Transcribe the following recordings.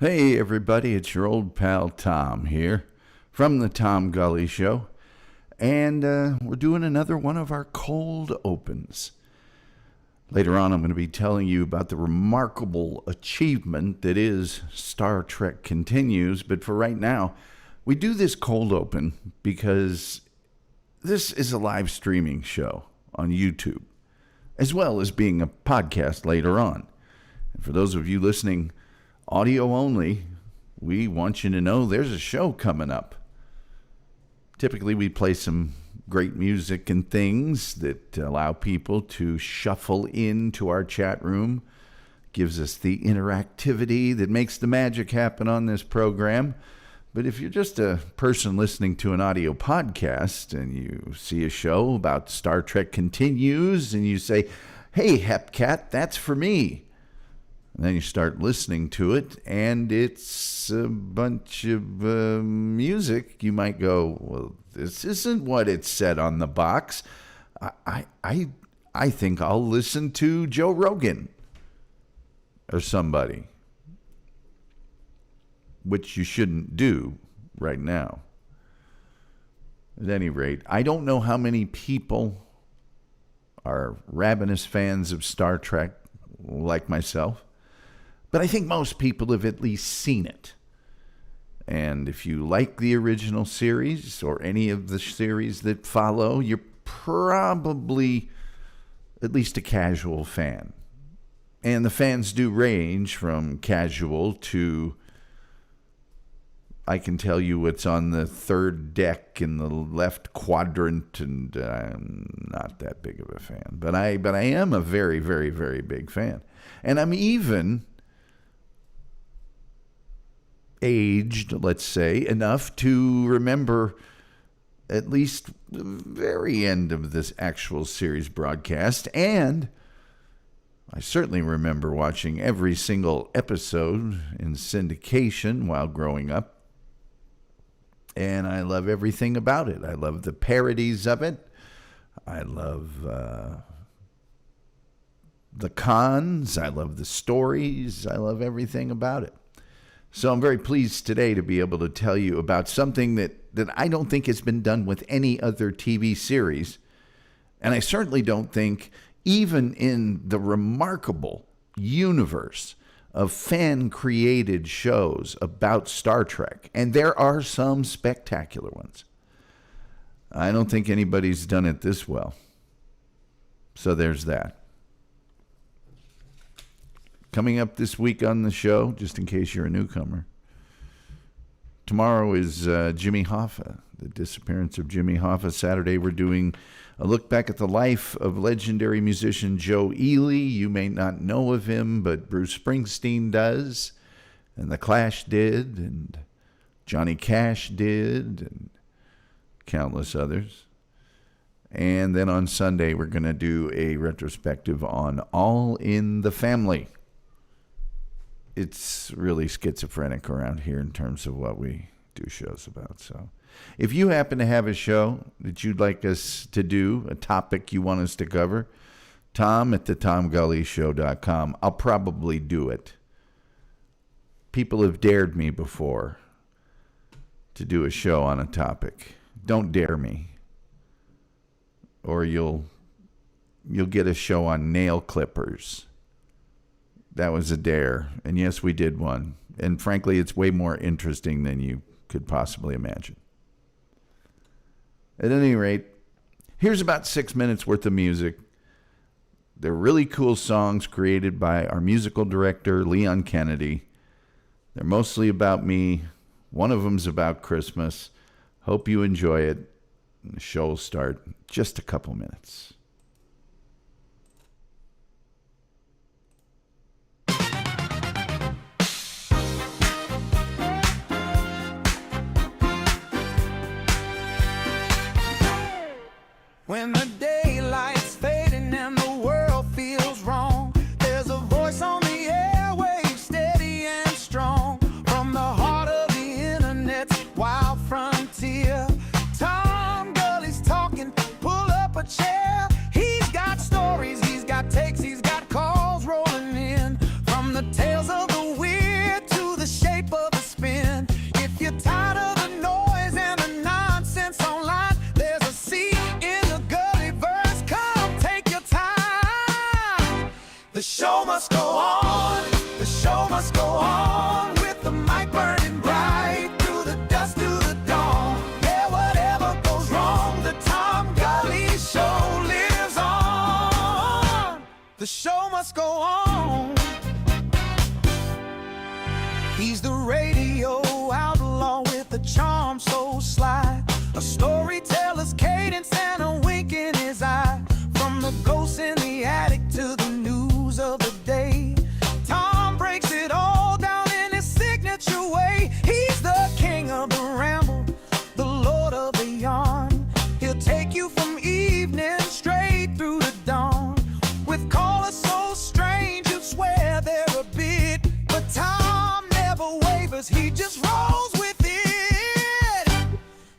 Hey everybody, it's your old pal Tom here from the Tom Gulley Show, and we're doing another one of our cold opens. Later on I'm going to be telling you about the remarkable achievement that is Star Trek Continues, but for right now, we do this cold open because this is a live streaming show on YouTube, as well as being a podcast later on. And for those of you listening audio only, we want you to know there's a show coming up. Typically, we play some great music and things that allow people to shuffle into our chat room. Gives us the interactivity that makes the magic happen on this program. But if you're just a person listening to an audio podcast and you see a show about Star Trek Continues and you say, "Hey, Hepcat, that's for me." And then you start listening to it, and it's a bunch of music. You might go, "Well, this isn't what it said on the box. I think I'll listen to Joe Rogan or somebody," which you shouldn't do right now. At any rate, I don't know how many people are ravenous fans of Star Trek like myself. But I think most people have at least seen it. And if you like the original series or any of the series that follow, you're probably at least a casual fan. And the fans do range from casual to, I can tell you what's on the third deck in the left quadrant, and I'm not that big of a fan. But I am a very, very, very big fan. And I'm even aged, let's say, enough to remember at least the very end of this actual series broadcast, and I certainly remember watching every single episode in syndication while growing up, and I love everything about it. I love the parodies of it. I love the cons. I love the stories. I love everything about it. So I'm very pleased today to be able to tell you about something that I don't think has been done with any other TV series. And I certainly don't think even in the remarkable universe of fan-created shows about Star Trek, and there are some spectacular ones, I don't think anybody's done it this well. So there's that. Coming up this week on the show, just in case you're a newcomer, tomorrow is Jimmy Hoffa, the disappearance of Jimmy Hoffa. Saturday, we're doing a look back at the life of legendary musician Joe Ely. You may not know of him, but Bruce Springsteen does, and The Clash did, and Johnny Cash did, and countless others. And then on Sunday, we're going to do a retrospective on All in the Family. It's really schizophrenic around here in terms of what we do shows about. So if you happen to have a show that you'd like us to do, a topic you want us to cover, Tom at thetomgullyshow.com. I'll probably do it. People have dared me before to do a show on a topic. Don't dare me, or you'll get a show on nail clippers. That was a dare. And yes, we did one. And frankly, it's way more interesting than you could possibly imagine. At any rate, here's about 6 minutes worth of music. They're really cool songs created by our musical director, Leon Kennedy. They're mostly about me. One of them's about Christmas. Hope you enjoy it. And the show will start in just a couple minutes. When the daylight's fading and the world feels wrong, there's a voice on the airwaves, steady and strong, from the heart of the internet's wild frontier. Tom Gulley's talking, pull up a chair. He's the radio outlaw with a charm so sly, a storyteller's cadence and a wink in his eye. From the ghosts in the attic to the news of the day, Tom breaks it all down in his signature way. He's the king of the ramble, the lord of the yarn. He'll take you from evening straight through to dawn, with callers so strange you'd swear they're a bit. But Tom never wavers, he just rolls with it.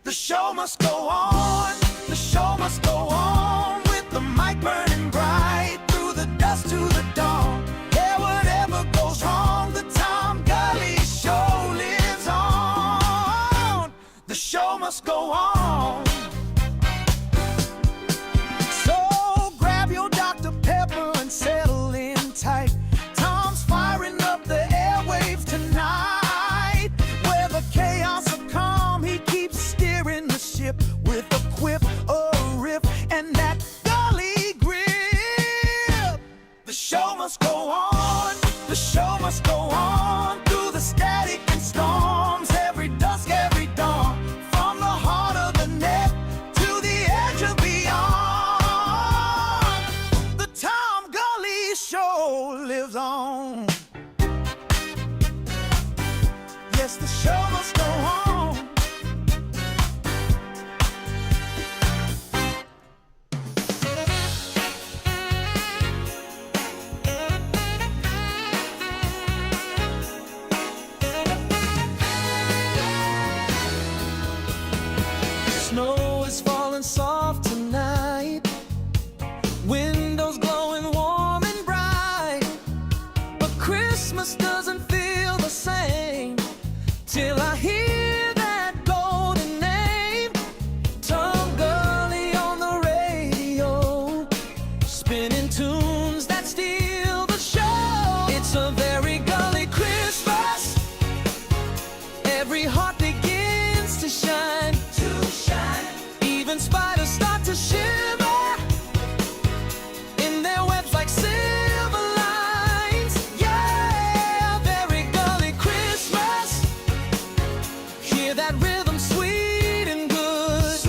The show must go on, the show must go on, with the mic burning bright through the dusk to the dawn. Yeah, whatever goes wrong, the Tom Gulley Show lives on. The show must go on. So grab your Dr. Pepper and settle in tight. Tom's firing up the airwaves tonight. Where the chaos of calm, he keeps steering the ship with a quip, a riff, and that gully grip. The show must go on, the show must go on, through the static and storms, every dusk, every dawn, from the heart of the net to the edge of beyond. The Tom Gulley Show lives on. Yes, the show must go on. Snow is falling soft tonight, windows glowing warm and bright, but Christmas doesn't feel the same till I hear that golden name. Tom Gulley on the radio, spinning tunes that steal the show. It's a very gully Christmas, every heart begins to shine, even spiders start to shiver in their webs like silver lines. Yeah, very gully Christmas. Hear that rhythm, sweet and good.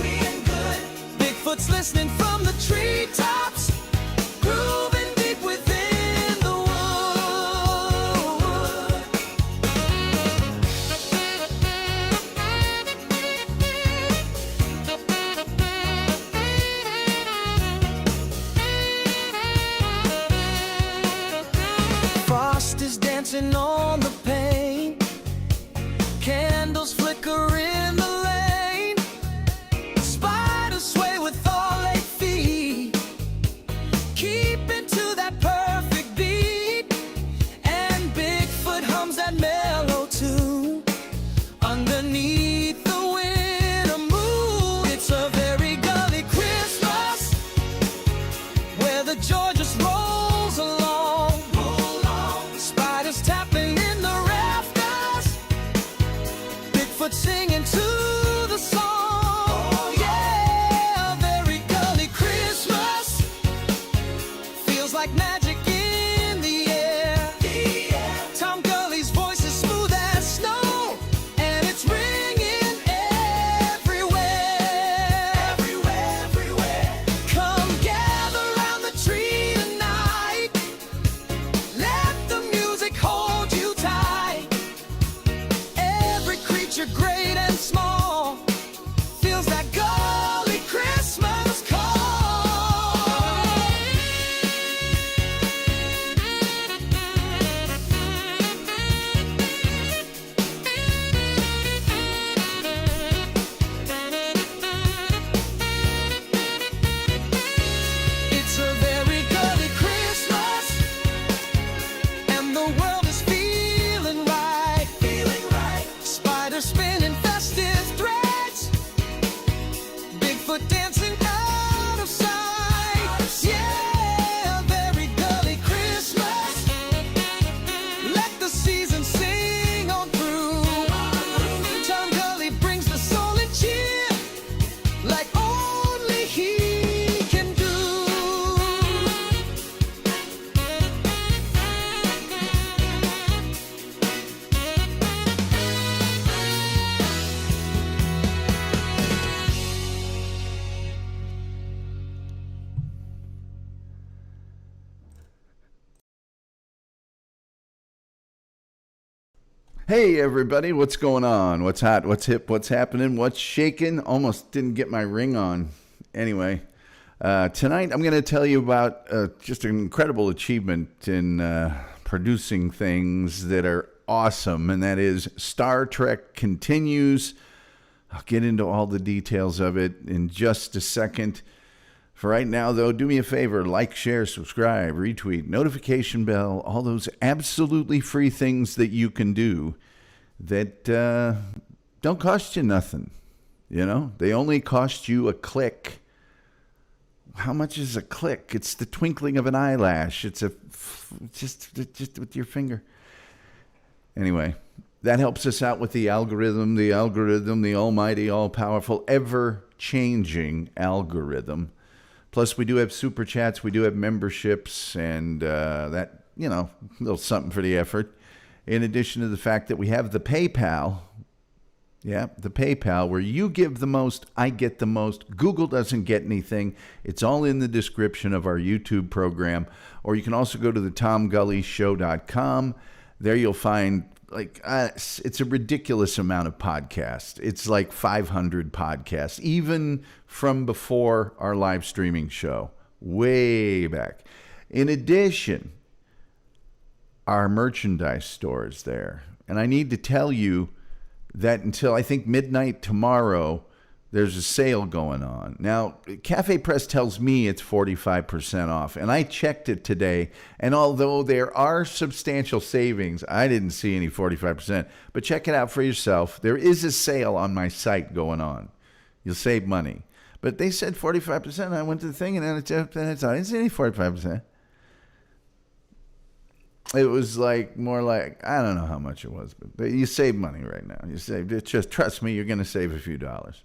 Bigfoot's listening from the treetops, grooving deep within the wood. Frost is dancing on the pane, candles flicker in the lane, spiders sway with all 8 feet, keeping to that perfect beat, and Bigfoot hums that mellow tune underneath the winter moon. It's a very gully Christmas, where the joy just rolls along. Spiders tapping in the rain. Hey everybody, what's going on? What's hot? What's hip? What's happening? What's shaking? Almost didn't get my ring on. Anyway, tonight I'm going to tell you about just an incredible achievement in producing things that are awesome, and that is Star Trek Continues. I'll get into all the details of it in just a second. For right now, though, do me a favor, like, share, subscribe, retweet, notification bell, all those absolutely free things that you can do that don't cost you nothing. You know, they only cost you a click. How much is a click? It's the twinkling of an eyelash. It's just with your finger. Anyway, that helps us out with the algorithm, the almighty, all-powerful, ever-changing algorithm. Plus, we do have super chats, we do have memberships, and that, you know, a little something for the effort. In addition to the fact that we have the PayPal. Yeah, the PayPal, where you give the most, I get the most. Google doesn't get anything. It's all in the description of our YouTube program. Or you can also go to the TomGulleyShow.com. There you'll find, it's a ridiculous amount of podcasts. It's like 500 podcasts, even from before our live streaming show, way back. In addition, our merchandise store is there. And I need to tell you that until I think midnight tomorrow, there's a sale going on. Now, Cafe Press tells me it's 45% off, and I checked it today, and although there are substantial savings, I didn't see any 45%, but check it out for yourself. There is a sale on my site going on. You'll save money. But they said 45%. I went to the thing, and then I didn't see any 45%. It was like more like, I don't know how much it was, but you save money right now. You saved it. Just trust me, you're going to save a few dollars.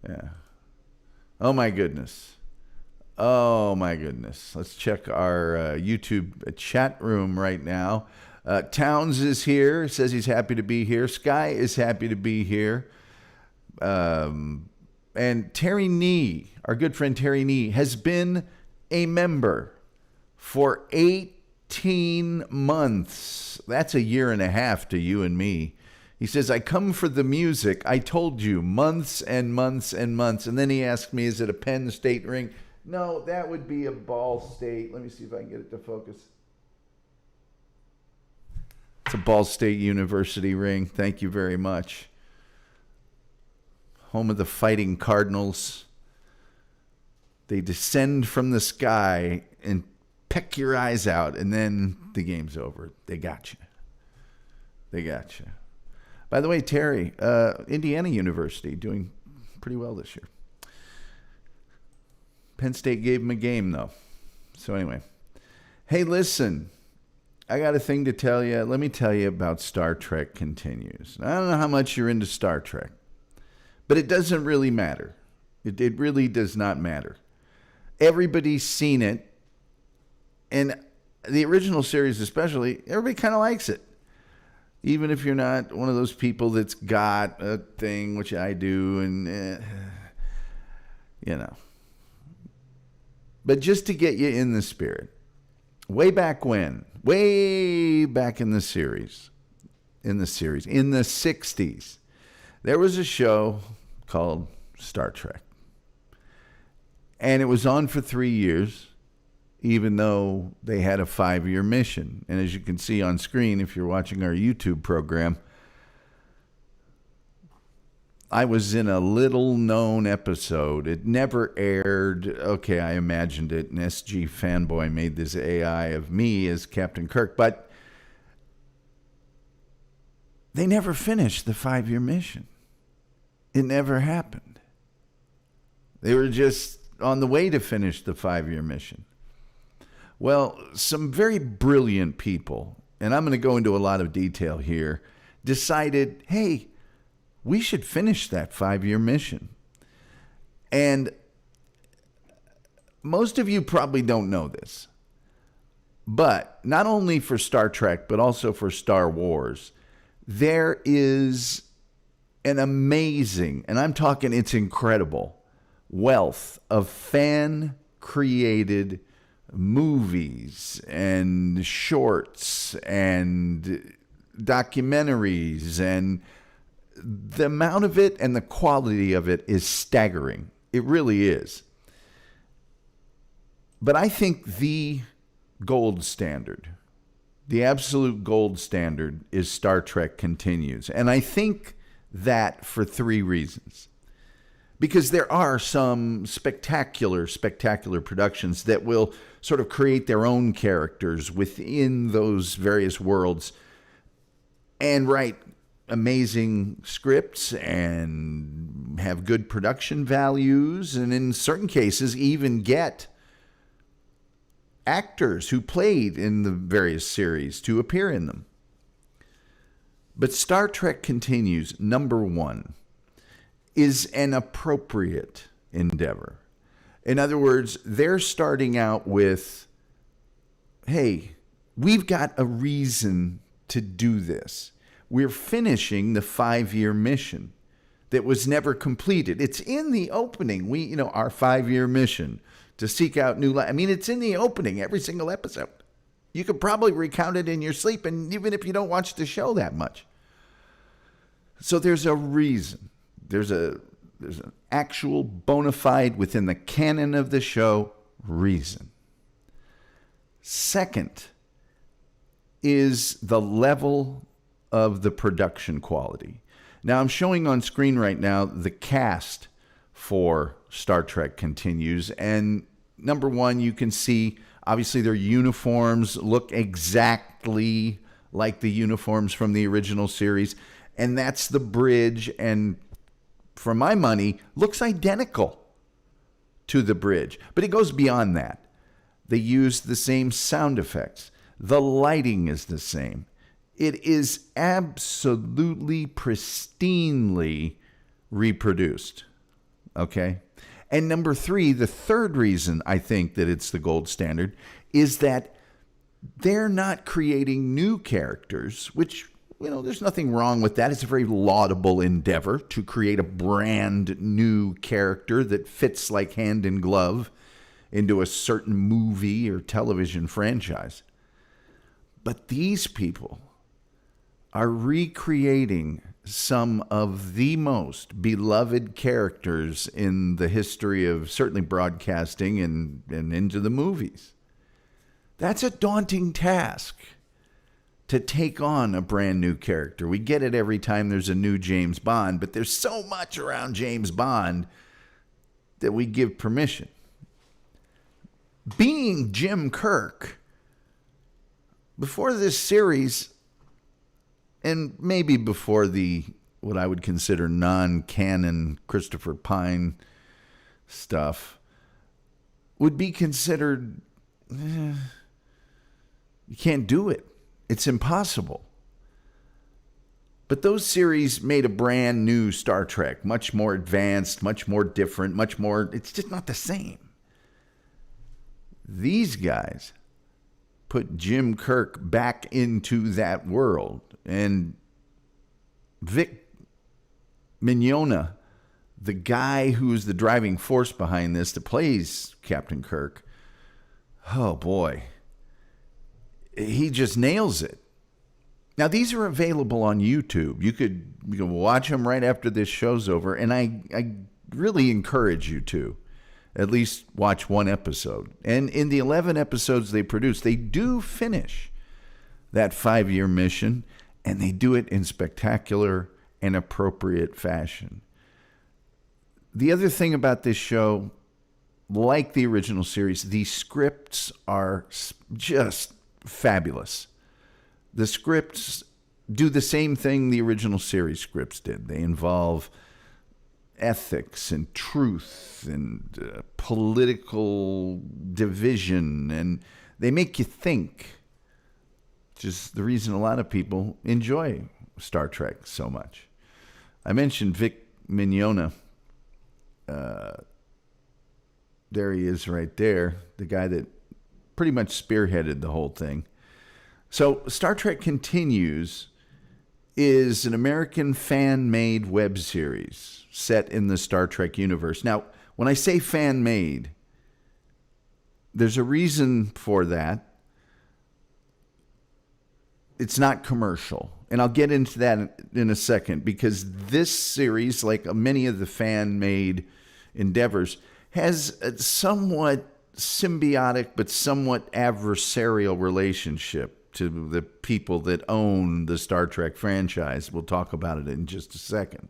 Yeah. Oh, my goodness. Let's check our YouTube chat room right now. Towns is here. Says he's happy to be here. Sky is happy to be here. And Terry Nee, our good friend Terry Nee, has been a member for 18 months. That's a year and a half to you and me. He says, I come for the music. I told you, months and months and months. And then he asked me, is it a Penn State ring? No, that would be a Ball State. Let me see if I can get it to focus. It's a Ball State University ring. Thank you very much. Home of the Fighting Cardinals. They descend from the sky and peck your eyes out, and then the game's over. They got you. By the way, Terry, Indiana University doing pretty well this year. Penn State gave him a game, though. So anyway. Hey, listen. I got a thing to tell you. Let me tell you about Star Trek Continues. I don't know how much you're into Star Trek, but it doesn't really matter. It really does not matter. Everybody's seen it, and the original series especially, everybody kind of likes it. Even if you're not one of those people that's got a thing, which I do, and, you know. But just to get you in the spirit, way back in the series, in the 60s, there was a show called Star Trek. And it was on for 3 years, even though they had a 5-year mission. And as you can see on screen, if you're watching our YouTube program, I was in a little-known episode. It never aired. Okay, I imagined it. An SG fanboy made this AI of me as Captain Kirk. But they never finished the 5-year mission. It never happened. They were just on the way to finish the 5-year mission. Well, some very brilliant people, and I'm going to go into a lot of detail here, decided, hey, we should finish that 5-year mission. And most of you probably don't know this, but not only for Star Trek, but also for Star Wars, there is an amazing, and I'm talking it's incredible, wealth of fan-created movies and shorts and documentaries, and the amount of it and the quality of it is staggering. It really is. But I think the gold standard, the absolute gold standard, is Star Trek Continues. And I think that for three reasons. Because there are some spectacular productions that will sort of create their own characters within those various worlds and write amazing scripts and have good production values, and in certain cases even get actors who played in the various series to appear in them. But Star Trek Continues, number one, is an appropriate endeavor. In other words, they're starting out with, hey, we've got a reason to do this. We're finishing the 5-year mission that was never completed. It's in the opening. Our 5-year mission to seek out new life. I mean, it's in the opening, every single episode. You could probably recount it in your sleep, and even if you don't watch the show that much. So there's a reason. There's an actual bona fide, within the canon of the show, reason. Second is the level of the production quality. Now, I'm showing on screen right now the cast for Star Trek Continues. And number one, you can see, obviously, their uniforms look exactly like the uniforms from the original series. And that's the bridge, and for my money, looks identical to the bridge. But it goes beyond that. They use the same sound effects. The lighting is the same. It is absolutely pristinely reproduced. Okay? And number three, the third reason I think that it's the gold standard, is that they're not creating new characters, which, there's nothing wrong with that. It's a very laudable endeavor to create a brand new character that fits like hand in glove into a certain movie or television franchise. But these people are recreating some of the most beloved characters in the history of certainly broadcasting and into the movies. That's a daunting task, to take on a brand new character. We get it every time there's a new James Bond, but there's so much around James Bond that we give permission. Being Jim Kirk, before this series, and maybe before what I would consider non-canon Christopher Pine stuff, would be considered, you can't do it. It's impossible. But those series made a brand new Star Trek, much more advanced, much more different, it's just not the same. These guys put Jim Kirk back into that world. And Vic Mignogna, the guy who's the driving force behind this, that plays Captain Kirk, oh boy, he just nails it. Now, these are available on YouTube. You can watch them right after this show's over, and I really encourage you to at least watch one episode. And in the 11 episodes they produce, they do finish that 5-year mission, and they do it in spectacular and appropriate fashion. The other thing about this show, like the original series, the scripts are just fabulous. The scripts do the same thing the original series scripts did. They involve ethics and truth and political division, and they make you think, which is the reason a lot of people enjoy Star Trek so much. I mentioned Vic Mignogna. There he is right there, the guy that pretty much spearheaded the whole thing. So Star Trek Continues is an American fan-made web series set in the Star Trek universe. Now, when I say fan-made, there's a reason for that. It's not commercial. And I'll get into that in a second, because this series, like many of the fan-made endeavors, has a somewhat symbiotic but somewhat adversarial relationship to the people that own the Star Trek franchise. We'll talk about it in just a second.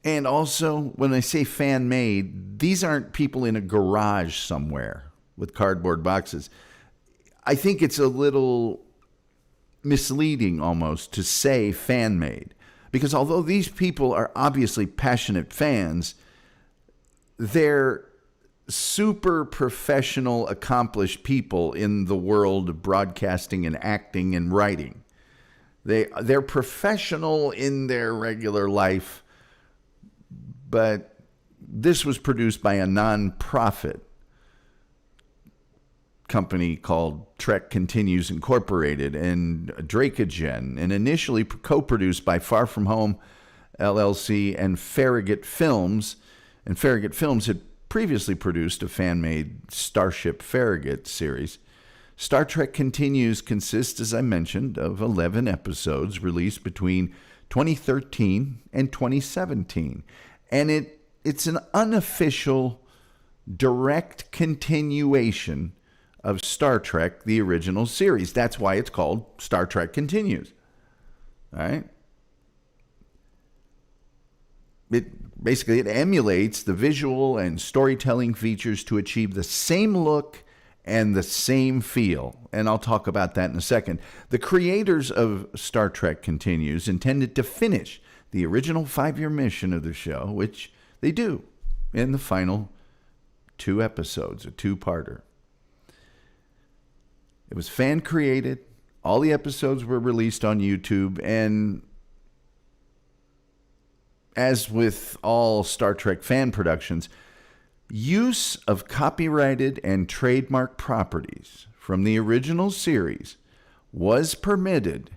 And also, when I say fan-made, these aren't people in a garage somewhere with cardboard boxes. I think it's a little misleading almost to say fan-made, because although these people are obviously passionate fans, they're super professional, accomplished people in the world of broadcasting and acting and writing. They're professional in their regular life, but this was produced by a non-profit company called Trek Continues Incorporated and Dracogen, and initially co-produced by Far From Home LLC and Farragut Films. And Farragut Films had previously produced a fan-made Starship Farragut series. Star Trek Continues consists, as I mentioned, of 11 episodes released between 2013 and 2017. And it's an unofficial, direct continuation of Star Trek, the original series. That's why it's called Star Trek Continues. All right? It emulates the visual and storytelling features to achieve the same look and the same feel. And I'll talk about that in a second. The creators of Star Trek Continues intended to finish the original 5-year mission of the show, which they do in the final 2 episodes, a 2-parter. It was fan-created. All the episodes were released on YouTube, and as with all Star Trek fan productions, use of copyrighted and trademark properties from the original series was permitted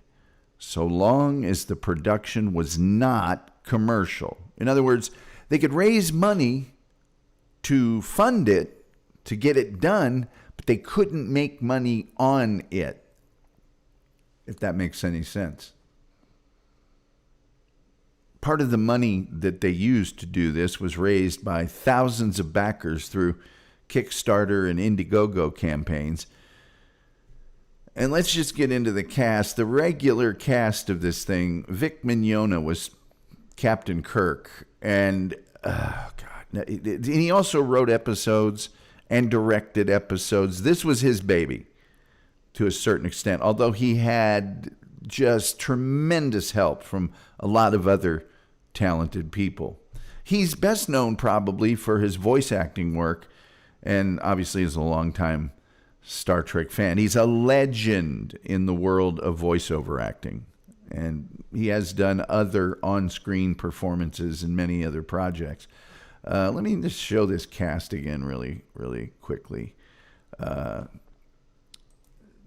so long as the production was not commercial. In other words, they could raise money to fund it, to get it done, but they couldn't make money on it, if that makes any sense. Part of the money that they used to do this was raised by thousands of backers through Kickstarter and Indiegogo campaigns. And let's just get into the cast. The regular cast of this thing: Vic Mignogna was Captain Kirk, and he also wrote episodes and directed episodes. This was his baby to a certain extent, although he had just tremendous help from a lot of other talented people. He's best known probably for his voice acting work, and obviously as a longtime Star Trek fan. He's a legend in the world of voiceover acting, and he has done other on-screen performances in many other projects. Let me just show this cast again really, really quickly. Todd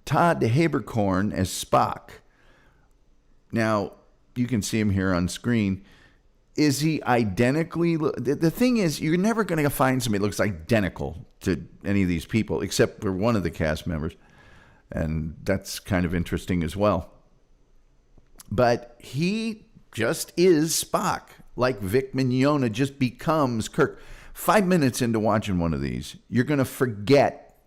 Haberkorn as Spock. Now, you can see him here on screen. Is he identically? The thing is, you're never going to find somebody that looks identical to any of these people, except for one of the cast members. And that's kind of interesting as well. But he just is Spock, like Vic Mignogna just becomes Kirk. 5 minutes into watching one of these, you're going to forget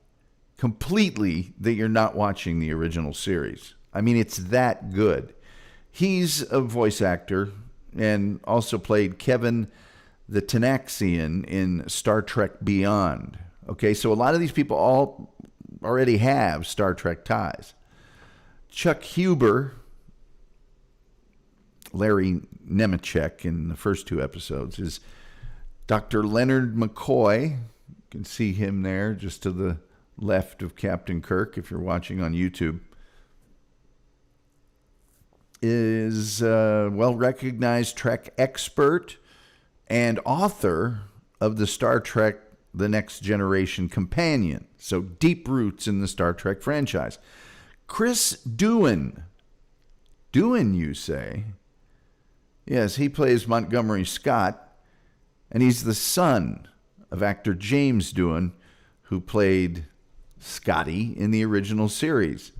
completely that you're not watching the original series. I mean, it's that good. He's a voice actor and also played Kevin the Tenaxian in Star Trek Beyond. Okay, so a lot of these people all already have Star Trek ties. Chuck Huber, Larry Nemechek in the first 2 episodes, is Dr. Leonard McCoy. You can see him there just to the left of Captain Kirk if you're watching on YouTube. Is a well-recognized Trek expert and author of the Star Trek The Next Generation Companion. So deep roots in the Star Trek franchise. Chris Doohan. Doohan, you say? Yes, he plays Montgomery Scott, and he's the son of actor James Doohan, who played Scotty in the original series.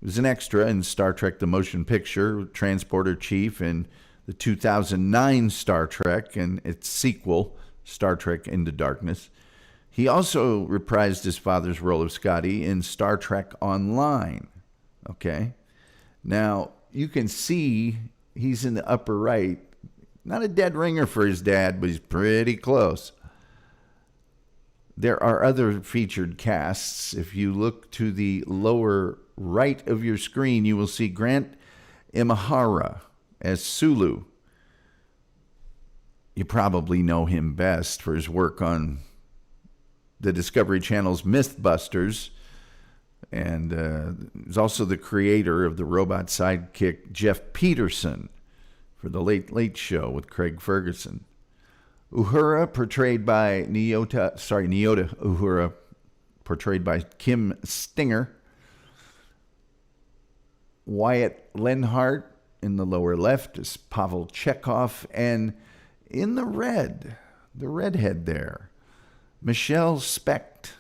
He was an extra in Star Trek The Motion Picture, Transporter Chief in the 2009 Star Trek and its sequel, Star Trek Into Darkness. He also reprised his father's role of Scotty in Star Trek Online. Okay? Now, you can see he's in the upper right. Not a dead ringer for his dad, but he's pretty close. There are other featured casts. If you look to the lower right of your screen, you will see Grant Imahara as Sulu. You probably know him best for his work on the Discovery Channel's Mythbusters, and he's also the creator of the robot sidekick Jeff Peterson for The Late Late Show with Craig Ferguson. Uhura, portrayed by Nyota Uhura, portrayed by Kim Stinger. Wyatt Lenhart in the lower left is Pavel Chekhov, and in the redhead there, Michelle Specht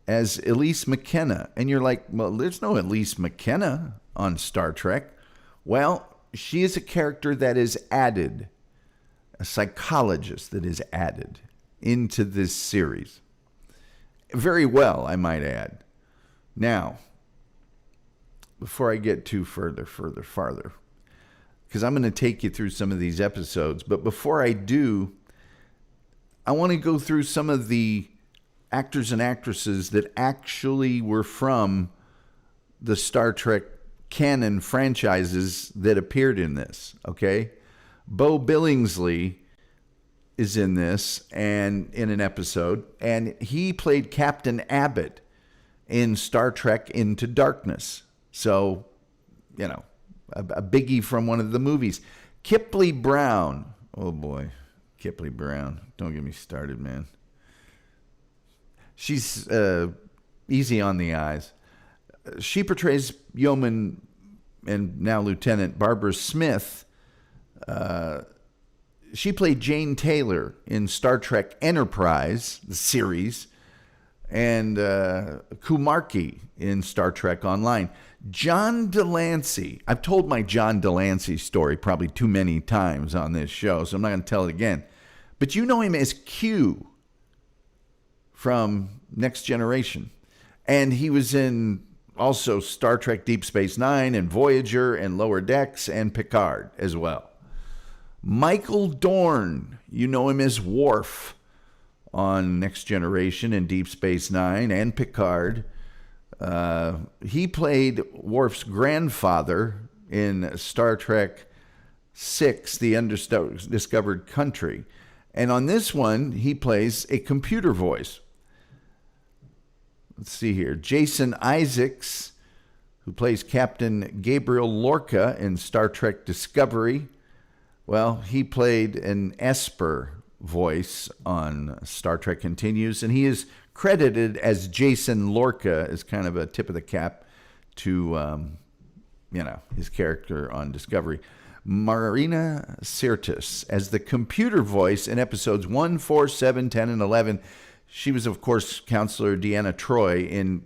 as Elise McKenna. And you're like, well, there's no Elise McKenna on Star Trek. Well, she is a character that is added, a psychologist that is added into this series. Very well, I might add. Now, before I get too farther, because I'm going to take you through some of these episodes, but before I do, I want to go through some of the actors and actresses that actually were from the Star Trek canon franchises that appeared in this, okay? Bo Billingsley is in this and in an episode, and he played Captain Abbott in Star Trek Into Darkness. So, you know, a biggie from one of the movies. Kipley Brown. Oh, boy. Kipley Brown. Don't get me started, man. She's easy on the eyes. She portrays Yeoman and now Lieutenant Barbara Smith. She played Jane Taylor in Star Trek Enterprise, the series, and Kumarki in Star Trek Online. John Delancey. I've told my John Delancey story probably too many times on this show, so I'm not going to tell it again. But you know him as Q from Next Generation. And he was in also Star Trek Deep Space Nine and Voyager and Lower Decks and Picard as well. Michael Dorn. You know him as Worf on Next Generation and Deep Space Nine and Picard. He played Worf's grandfather in Star Trek VI, The Undiscovered Country. And on this one, he plays a computer voice. Let's see here. Jason Isaacs, who plays Captain Gabriel Lorca in Star Trek Discovery. Well, he played an Esper voice on Star Trek Continues, and he is credited as Jason Lorca as kind of a tip of the cap to, his character on Discovery. Marina Sirtis as the computer voice in episodes 1, 4, 7, 10, and 11. She was, of course, Counselor Deanna Troi in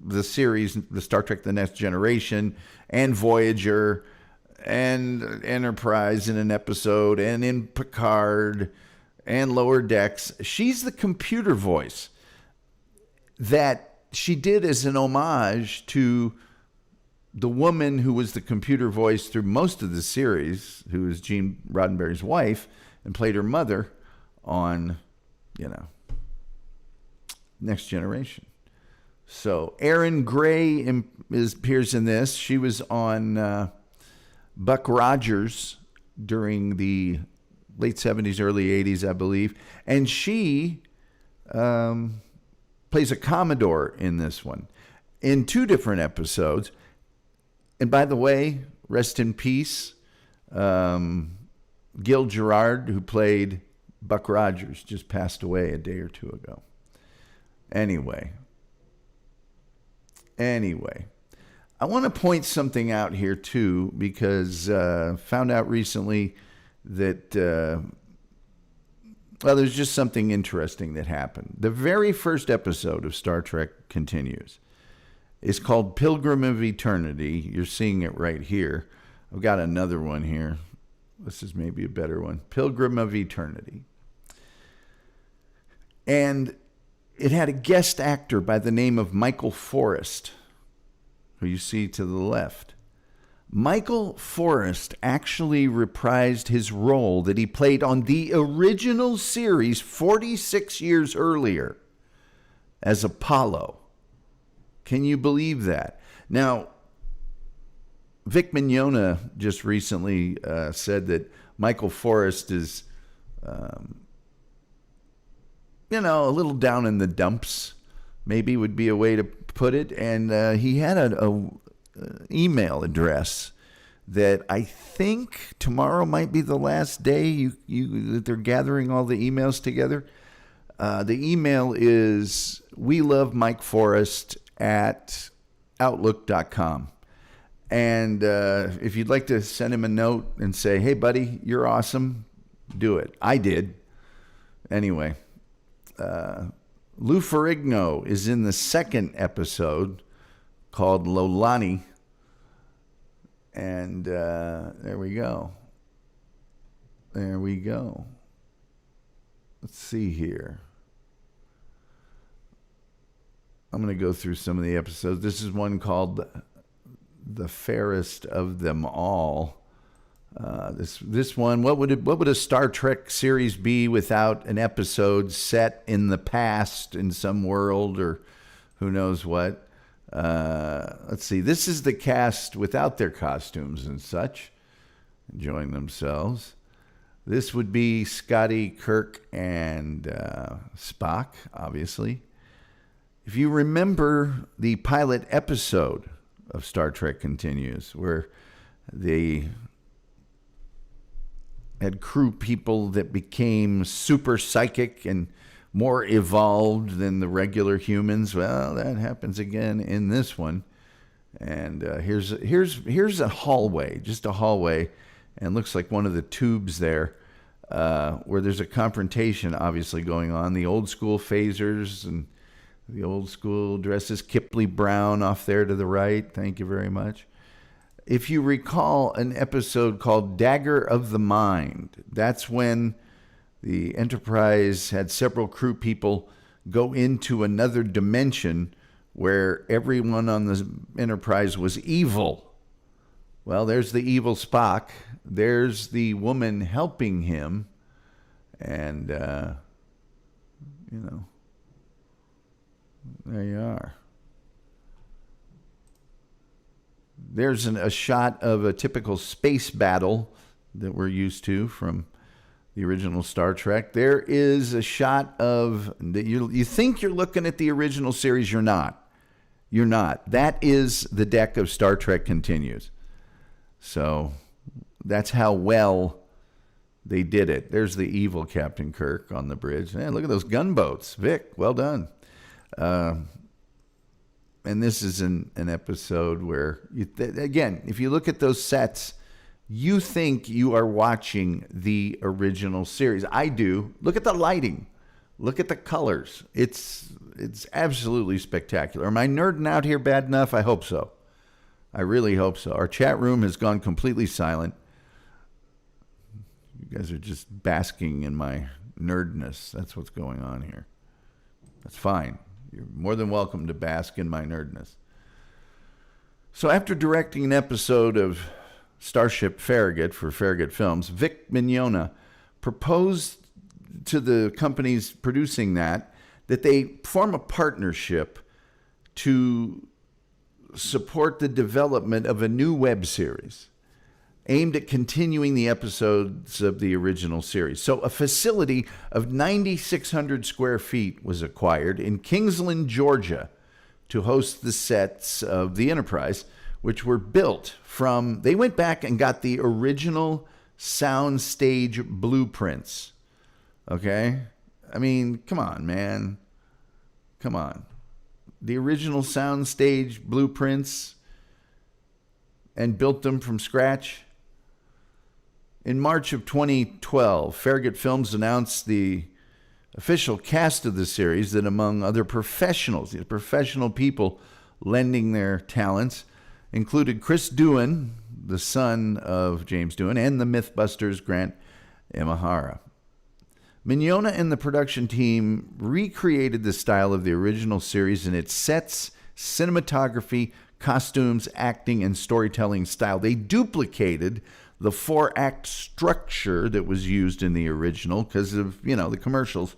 the series, the Star Trek The Next Generation, and Voyager, and Enterprise in an episode, and in Picard, and Lower Decks. She's the computer voice that she did as an homage to the woman who was the computer voice through most of the series, who is Gene Roddenberry's wife, and played her mother on, Next Generation. So Erin Gray appears in this. She was on Buck Rogers during the late 70s, early 80s, I believe. And she plays a Commodore in this one in 2 different episodes. And by the way, rest in peace, Gil Gerard, who played Buck Rogers, just passed away a day or 2 ago. Anyway, I want to point something out here too, because found out recently that, there's just something interesting that happened. The very first episode of Star Trek Continues is called Pilgrim of Eternity. You're seeing it right here. I've got another one here. This is maybe a better one. Pilgrim of Eternity. And it had a guest actor by the name of Michael Forrest, who you see to the left. Michael Forrest actually reprised his role that he played on the original series 46 years earlier as Apollo. Can you believe that? Now, Vic Mignogna just recently said that Michael Forrest is, a little down in the dumps, maybe would be a way to put it. And he had an email address that I think tomorrow might be the last day that they're gathering all the emails together. The email is weloveMikeForrest@outlook.com. And if you'd like to send him a note and say, hey, buddy, you're awesome, do it. I did. Anyway, Lou Ferrigno is in the second episode called Lolani. And there we go. There we go. Let's see here. I'm going to go through some of the episodes. This is one called The Fairest of Them All. This one, what would a Star Trek series be without an episode set in the past in some world or who knows what? Let's see. This is the cast without their costumes and such, enjoying themselves. This would be Scotty, Kirk, and Spock, obviously. If you remember the pilot episode of Star Trek Continues, where they had crew people that became super psychic and more evolved than the regular humans, well, that happens again in this one. And here's a hallway, just a hallway, and looks like one of the tubes there, where there's a confrontation obviously going on. The old school phasers and the old school dresses. Kipley Brown off there to the right. Thank you very much. If you recall an episode called Dagger of the Mind, that's when the Enterprise had several crew people go into another dimension where everyone on the Enterprise was evil. Well, there's the evil Spock. There's the woman helping him. And, there you are. There's a shot of a typical space battle that we're used to from the original Star Trek. There is a shot of that you think you're looking at the original series. You're not. You're not. That is the deck of Star Trek Continues. So that's how well they did it. There's the evil Captain Kirk on the bridge. Man, look at those gunboats. Vic, well done. And this is an episode where, again, if you look at those sets, you think you are watching the original series. I do. Look at the lighting. Look at the colors. It's absolutely spectacular. Am I nerding out here bad enough? I hope so. I really hope so. Our chat room has gone completely silent. You guys are just basking in my nerdness. That's what's going on here. That's fine. You're more than welcome to bask in my nerdness. So after directing an episode of Starship Farragut for Farragut Films, Vic Mignogna proposed to the companies producing that they form a partnership to support the development of a new web series aimed at continuing the episodes of the original series. So a facility of 9,600 square feet was acquired in Kingsland, Georgia, to host the sets of the Enterprise, which were built from, they went back and got the original soundstage blueprints. Okay? I mean, come on, man. Come on. The original soundstage blueprints and built them from scratch. In March of 2012, Farragut Films announced the official cast of the series that among other professionals, these professional people lending their talents included Chris Doohan, the son of James Doohan, and the Mythbusters' Grant Imahara. Mignogna and the production team recreated the style of the original series in its sets, cinematography, costumes, acting, and storytelling style. They duplicated the 4-act structure that was used in the original because of, the commercials.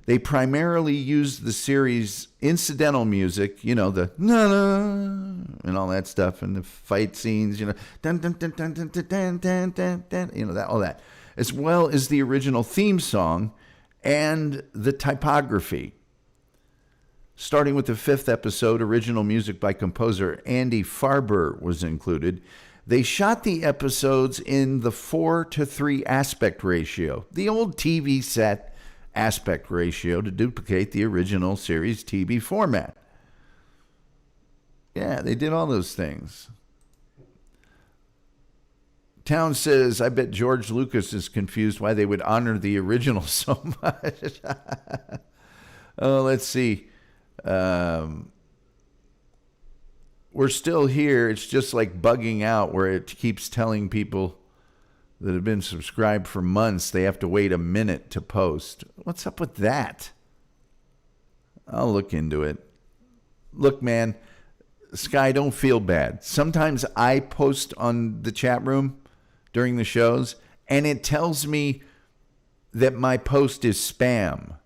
They primarily used the series' incidental music, the na-na, and all that stuff, and the fight scenes, dun dun dun dun dun dun dun dun dun dun, all that, as well as the original theme song and the typography. Starting with the 5th episode, original music by composer Andy Farber was included. They shot the episodes in the 4:3 aspect ratio, the old TV set aspect ratio, to duplicate the original series TV format. Yeah, they did all those things. Town says, I bet George Lucas is confused why they would honor the original so much. Oh, let's see. We're still here. It's just like bugging out where it keeps telling people that have been subscribed for months they have to wait a minute to post. What's up with that? I'll look into it. Look, man, Sky, don't feel bad. Sometimes I post on the chat room during the shows, and it tells me that my post is spam.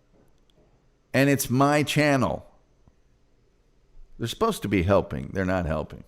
And it's my channel. They're supposed to be helping. They're not helping.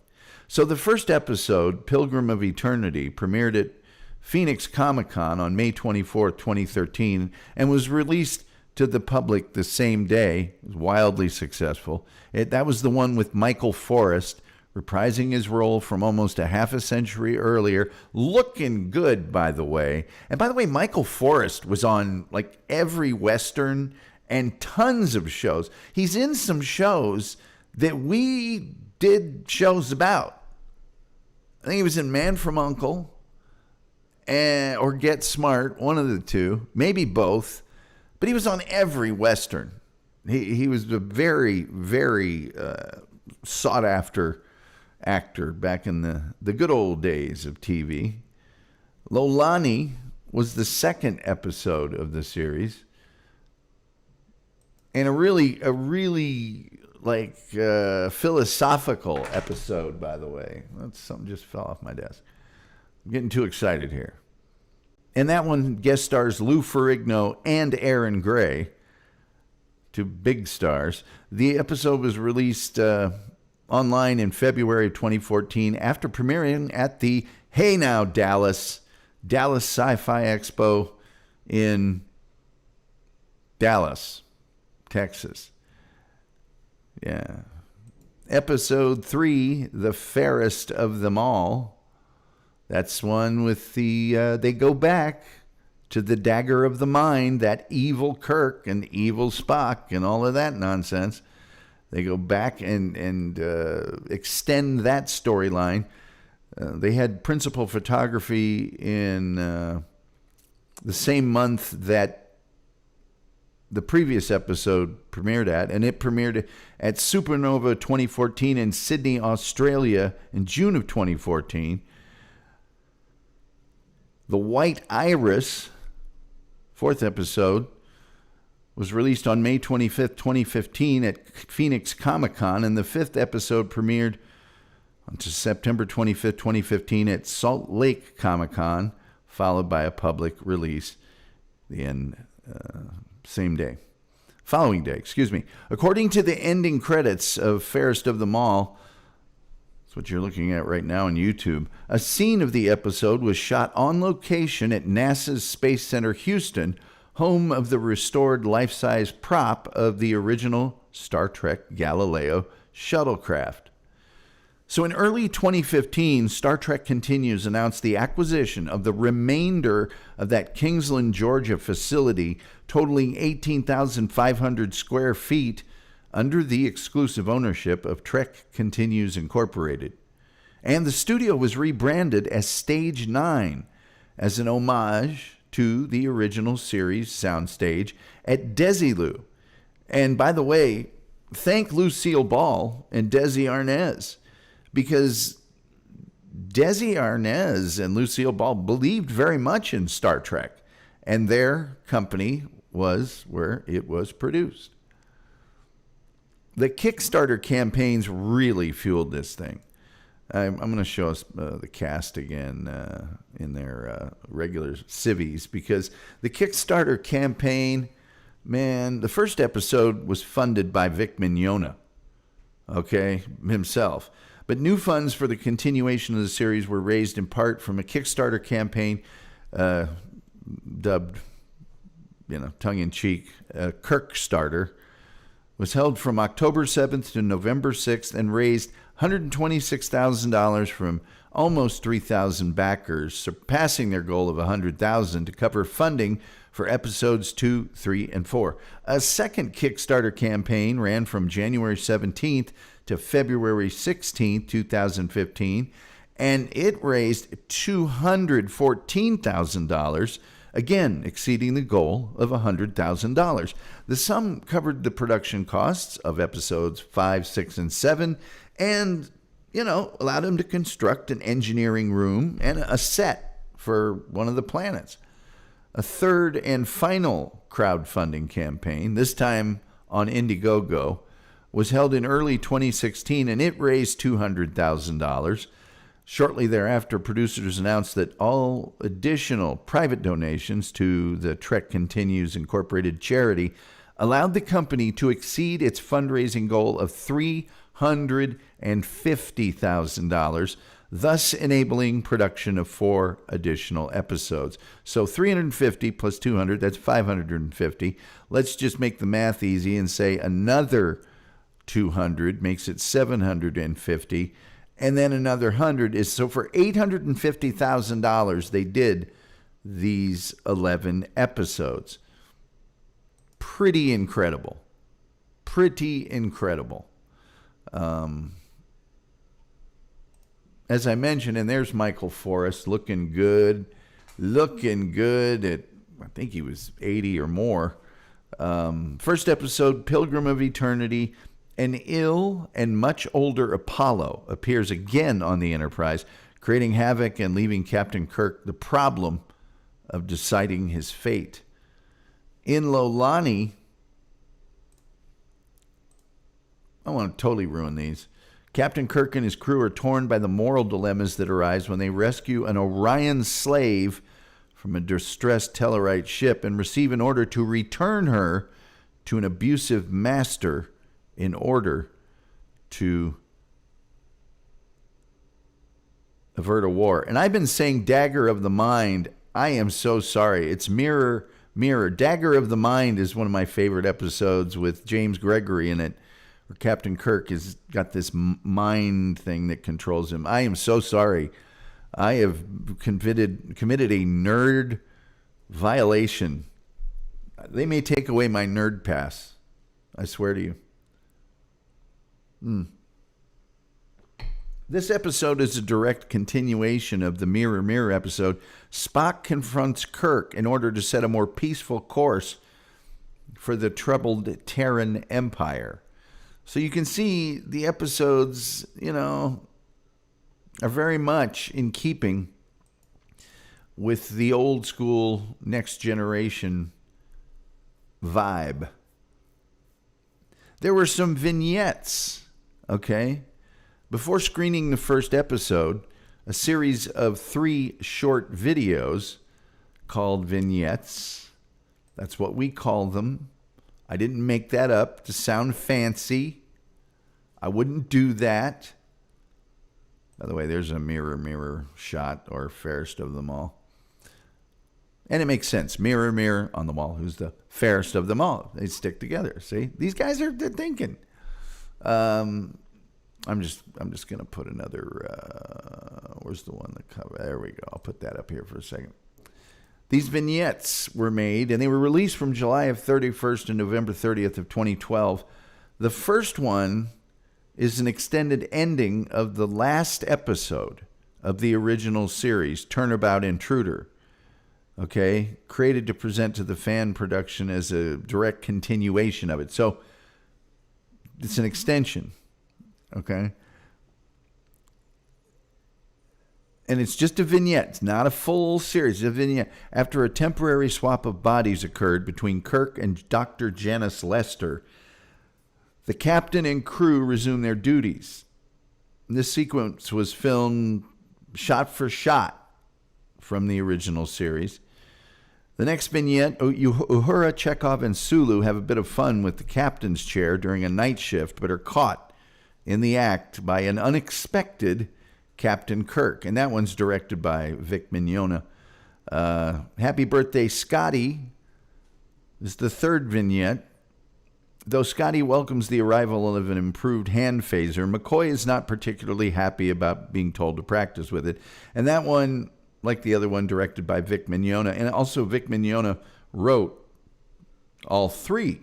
So the first episode, Pilgrim of Eternity, premiered at Phoenix Comic-Con on May 24th, 2013, and was released to the public the same day. It was wildly successful. That was the one with Michael Forrest, reprising his role from almost a half a century earlier. Looking good, by the way. And by the way, Michael Forrest was on like every Western and tons of shows. He's in some shows that we did shows about. I think he was in Man from U.N.C.L.E. or Get Smart, one of the two, maybe both. But he was on every Western. He was a very, very sought-after actor back in the good old days of TV. Lolani was the second episode of the series. And a really philosophical episode, by the way. That's something just fell off my desk. I'm getting too excited here. And that one guest stars Lou Ferrigno and Aaron Gray, two big stars. The episode was released online in February of 2014 after premiering at the Hey Now Dallas Sci-Fi Expo in Dallas, Texas. Yeah. Episode 3, The Fairest of Them All. That's one with they go back to the Dagger of the Mind, that evil Kirk and evil Spock and all of that nonsense. They go back and extend that storyline. They had principal photography in the same month that the previous episode premiered at, and it premiered at Supernova 2014 in Sydney, Australia in June of 2014. The White Iris, 4th episode, was released on May 25th, 2015 at Phoenix Comic-Con, and the 5th episode premiered on September 25th, 2015 at Salt Lake Comic-Con, followed by a public release following day. According to the ending credits of Fairest of Them All, that's what you're looking at right now on YouTube, a scene of the episode was shot on location at NASA's Space Center Houston, home of the restored life-size prop of the original Star Trek Galileo shuttlecraft. So in early 2015, Star Trek Continues announced the acquisition of the remainder of that Kingsland, Georgia facility, totaling 18,500 square feet, under the exclusive ownership of Trek Continues Incorporated. And the studio was rebranded as Stage 9 as an homage to the original series soundstage at Desilu. And by the way, thank Lucille Ball and Desi Arnaz, because Desi Arnaz and Lucille Ball believed very much in Star Trek, and their company was where it was produced. The Kickstarter campaigns really fueled this thing. I'm going to show us the cast again in their regular civvies, because the Kickstarter campaign, man, the first episode was funded by Vic Mignogna, okay, himself. But new funds for the continuation of the series were raised in part from a Kickstarter campaign dubbed, tongue-in-cheek, Kirkstarter, was held from October 7th to November 6th and raised $126,000 from almost 3,000 backers, surpassing their goal of $100,000 to cover funding for episodes 2, 3, and 4. A second Kickstarter campaign ran from January 17th to February 16th, 2015, and it raised $214,000, again exceeding the goal of $100,000. The sum covered the production costs of episodes 5, 6, and 7, and, allowed him to construct an engineering room and a set for one of the planets. A third and final crowdfunding campaign, this time on Indiegogo, was held in early 2016, and it raised $200,000. Shortly thereafter, producers announced that all additional private donations to the Trek Continues Incorporated charity allowed the company to exceed its fundraising goal of $350,000, thus enabling production of 4 additional episodes. So 350 plus 200, that's 550. Let's just make the math easy and say another 200 makes it 750, and then another 100 is, so for $850,000 they did these 11 episodes. Pretty incredible. As I mentioned, and there's Michael Forrest looking good at, I think he was 80 or more. First episode, Pilgrim of Eternity. An ill and much older Apollo appears again on the Enterprise, creating havoc and leaving Captain Kirk the problem of deciding his fate. In Lolani, I want to totally ruin these. Captain Kirk and his crew are torn by the moral dilemmas that arise when they rescue an Orion slave from a distressed Tellarite ship and receive an order to return her to an abusive master in order to avert a war. And I've been saying Dagger of the Mind. I am so sorry. It's Mirror. Dagger of the Mind is one of my favorite episodes with James Gregory in it, where Captain Kirk has got this mind thing that controls him. I am so sorry. I have committed a nerd violation. They may take away my nerd pass. I swear to you. This episode is a direct continuation of the Mirror Mirror episode. Spock confronts Kirk in order to set a more peaceful course for the troubled Terran Empire. So you can see the episodes, are very much in keeping with the old school Next Generation vibe. There were some vignettes, okay? Before screening the first episode, a series of 3 short videos called vignettes. That's what we call them. I didn't make that up to sound fancy. I wouldn't do that. By the way, there's a mirror, mirror shot, or fairest of them all. And it makes sense. Mirror, mirror on the wall. Who's the fairest of them all? They stick together. See? These guys are thinking. I'm just going to put another, where's the one that cover? There we go. I'll put that up here for a second. These vignettes were made, and they were released from July of 31st to November 30th of 2012. The first one is an extended ending of the last episode of the original series, Turnabout Intruder. Okay? Created to present to the fan production as a direct continuation of it. So It's an extension, okay? And it's just a vignette. It's not a full series. It's a vignette. After a temporary swap of bodies occurred between Kirk and Dr. Janice Lester, the captain and crew resumed their duties. This sequence was filmed shot for shot from the original series. The next vignette, Uhura, Chekhov, and Sulu have a bit of fun with the captain's chair during a night shift, but are caught in the act by an unexpected Captain Kirk. And that one's directed by Vic Mignogna. Happy Birthday, Scotty is the third vignette. Though Scotty welcomes the arrival of an improved hand phaser, McCoy is not particularly happy about being told to practice with it. And that one, like the other one, directed by Vic Mignogna. And also Vic Mignogna wrote all three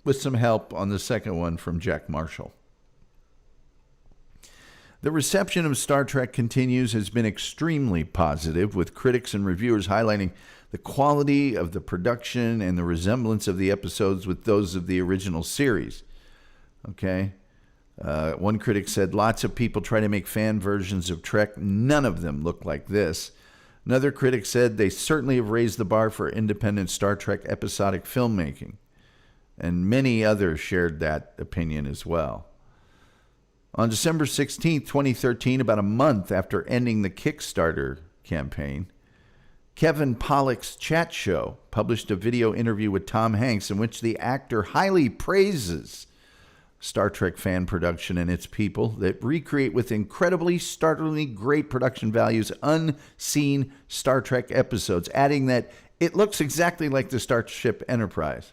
with some help on the second one from Jack Marshall. The reception of Star Trek Continues has been extremely positive, with critics and reviewers highlighting the quality of the production and the resemblance of the episodes with those of the original series. Okay? One critic said, lots of people try to make fan versions of Trek. None of them look like this. Another critic said they certainly have raised the bar for independent Star Trek episodic filmmaking. And many others shared that opinion as well. On December 16, 2013, about a month after ending the Kickstarter campaign, Kevin Pollak's Chat Show published a video interview with Tom Hanks in which the actor highly praises Star Trek fan production and its people that recreate with incredibly, startlingly great production values unseen Star Trek episodes, adding that it looks exactly like the Starship Enterprise.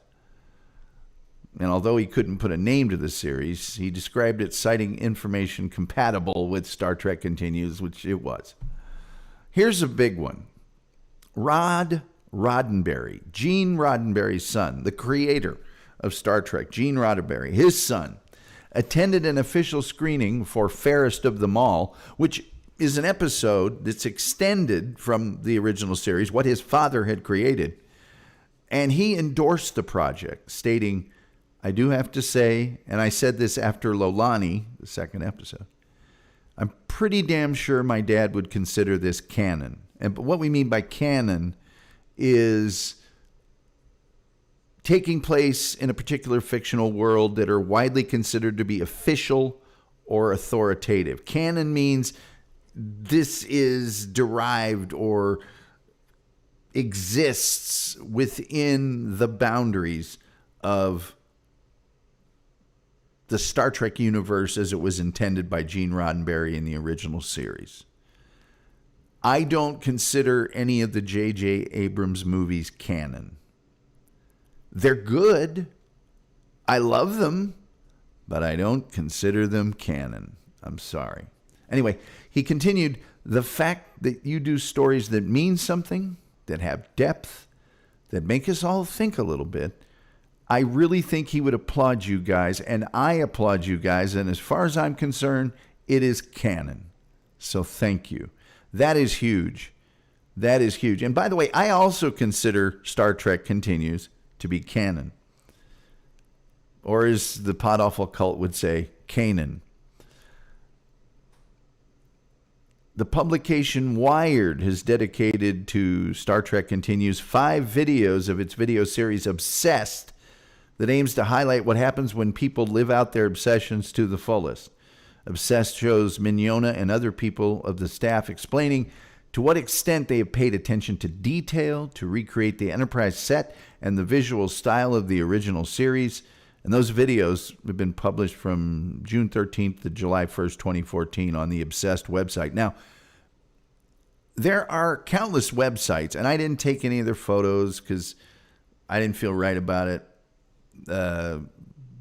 And although he couldn't put a name to the series, he described it citing information compatible with Star Trek Continues, which it was. Here's a big one. Rod Roddenberry, Gene Roddenberry's son, the creator of Star Trek, Gene Roddenberry, his son, attended an official screening for Fairest of Them All, which is an episode that's extended from the original series, what his father had created. And he endorsed the project, stating, I do have to say, and I said this after Lolani, the second episode, I'm pretty damn sure my dad would consider this canon. And what we mean by canon is taking place in a particular fictional world that are widely considered to be official or authoritative. Canon means this is derived or exists within the boundaries of the Star Trek universe as it was intended by Gene Roddenberry in the original series. I don't consider any of the J.J. Abrams movies canon. They're good. I love them, but I don't consider them canon. I'm sorry. Anyway, he continued, the fact that you do stories that mean something, that have depth, that make us all think a little bit, I really think he would applaud you guys, and I applaud you guys, and as far as I'm concerned, it is canon. So thank you. That is huge. That is huge. And by the way, I also consider Star Trek Continues to be canon. Or as the pod-awful cult would say, Canaan. The publication Wired has dedicated to Star Trek Continues 5 videos of its video series Obsessed that aims to highlight what happens when people live out their obsessions to the fullest. Obsessed shows Mignogna and other people of the staff explaining to what extent they have paid attention to detail to recreate the Enterprise set and the visual style of the original series. And those videos have been published from June 13th to July 1st, 2014 on the Obsessed website. Now, there are countless websites, and I didn't take any of their photos because I didn't feel right about it,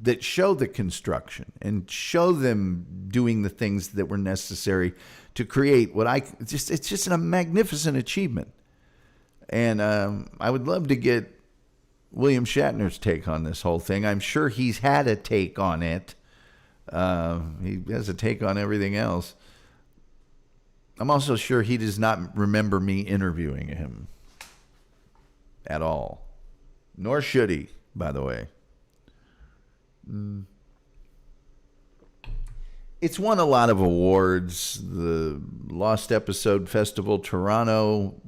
that show the construction and show them doing the things that were necessary to create what it's just a magnificent achievement. And I would love to get William Shatner's take on this whole thing. I'm sure he's had a take on it. He has a take on everything else. I'm also sure he does not remember me interviewing him at all. Nor should he, by the way. It's won a lot of awards. The Lost Episode Festival Toronto